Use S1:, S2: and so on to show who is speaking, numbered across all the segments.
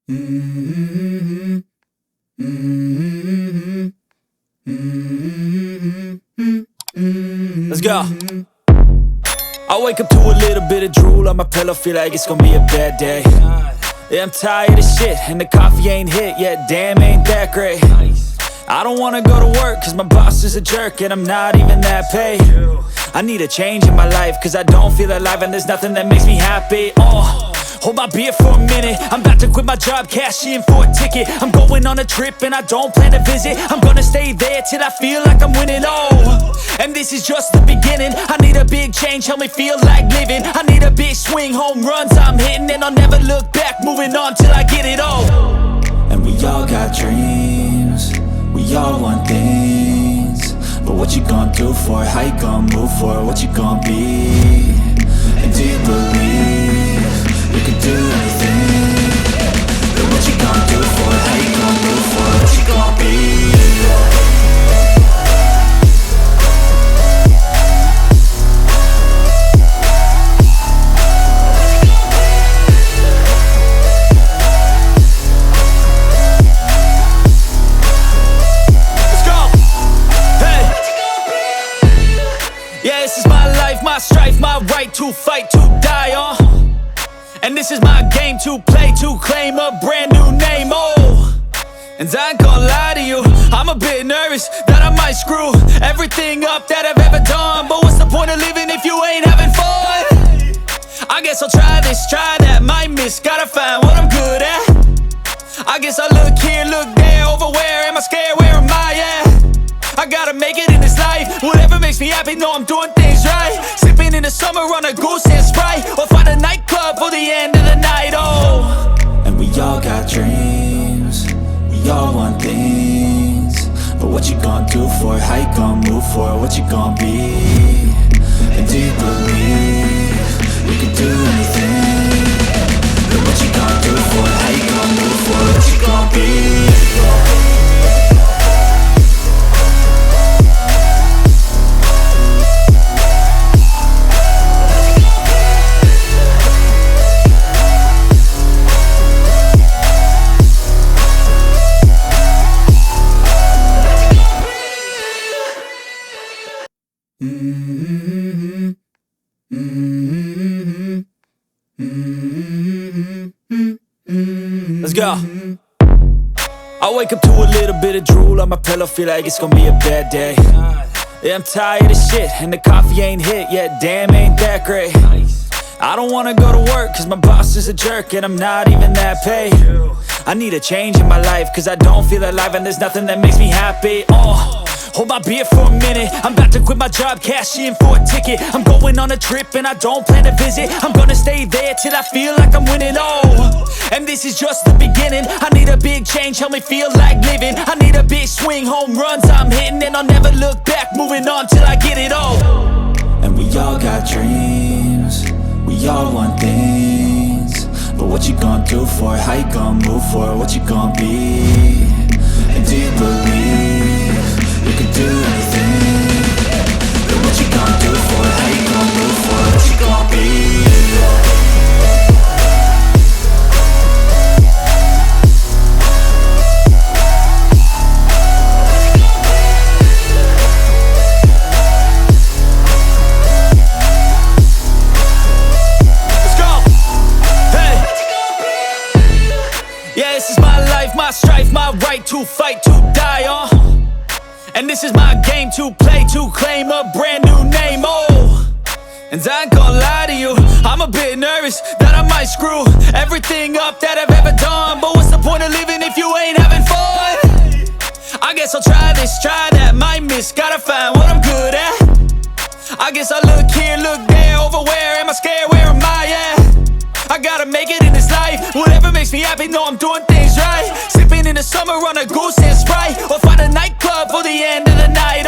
S1: Let's go. I wake up to a little bit of drool on my pillow, feel like it's gonna be a bad day. Yeah, I'm tired of shit, and the coffee ain't hit yet, damn, ain't that great. I don't wanna go to work, cause my boss is a jerk, and I'm not even that paid. I need a change in my life, cause I don't feel alive, and there's nothing that makes me happy. Hold my beer for a minute, I'm about to quit my job, cash in for a ticket. I'm going on a trip and I don't plan to visit. I'm gonna stay there till I feel like I'm winning, and this is just the beginning. I need a big change, help me feel like living. I need a big swing, home runs I'm hitting, and I'll never look back, moving on till I get it all. And we all got dreams, we all want things, but what you gonna do for it? How you gonna move for it? What you gonna be? And do you believe you can do anything? But what you gonna do for it? How you gonna move for it? What you gonna be? Yeah, this is my life, my strife, my right to fight, to die on. And this is my game to play, to claim a brand new name, And I ain't gonna lie to you, I'm a bit nervous that I might screw everything up that I've ever done. But what's the point of living if you ain't having fun? I guess I'll try this, try that, might miss, gotta find what I'm good at. I guess I look here, look there, over where am I scared, where am I at? I gotta make it in this life, whatever makes me happy, know I'm doing things right. Sipping in the summer on a goose and Sprite, or find a nightclub for the end of the night, And we all got dreams, we all want things, but what you gonna do for it? How you gonna move for it? What you gonna be? And do you believe you can do anything? But what you gonna do for it? How you gonna move for it? What you gonna be? Let's go. I wake up to a little bit of drool on my pillow, feel like it's gonna be a bad day. Yeah, I'm tired of shit, and the coffee ain't hit yet, damn, ain't that great. I don't wanna go to work, cause my boss is a jerk, and I'm not even that paid. I need a change in my life, cause I don't feel alive, and there's nothing that makes me happy. Hold my beer for a minute, I'm about to quit my job, cash in for a ticket. I'm going on a trip and I don't plan to visit. I'm gonna stay there till I feel like I'm winning, and this is just the beginning. I need a big change, help me feel like living. I need a big swing, home runs I'm hitting, and I'll never look back, moving on till I get it all. And we all got dreams, we all want things, but what you gonna do for it? How you gonna move for it? What you gonna be? And do you believe you can do anything? But what you gonna do for it? How you gonna move for it? What you gonna be? Let's go. Hey. Yeah, this is my life, my strife, my right to fight, to die on. And this is my game to play, to claim a brand new name, And I ain't gonna lie to you, I'm a bit nervous that I might screw everything up that I've ever done. But what's the point of living if you ain't having fun? I guess I'll try this, try that, might miss, gotta find what I'm good at. I guess I look here, look there, over where am I scared, where am I at? I gotta make it in this life, whatever makes me happy, know I'm doing things right. Sipping in the summer on a goose and Sprite, or find a nightclub for the end of the night,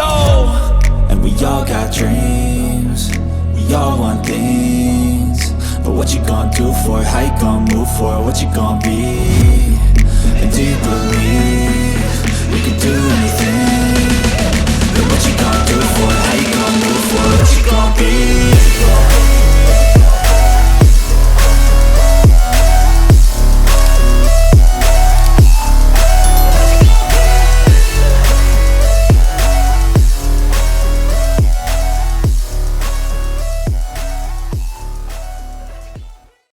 S1: And we all got dreams, we all want things, but what you gonna do for it? How you gonna move for it? What you gonna be? And do you believe you can do anything? But what you gonna do for it? How you gonna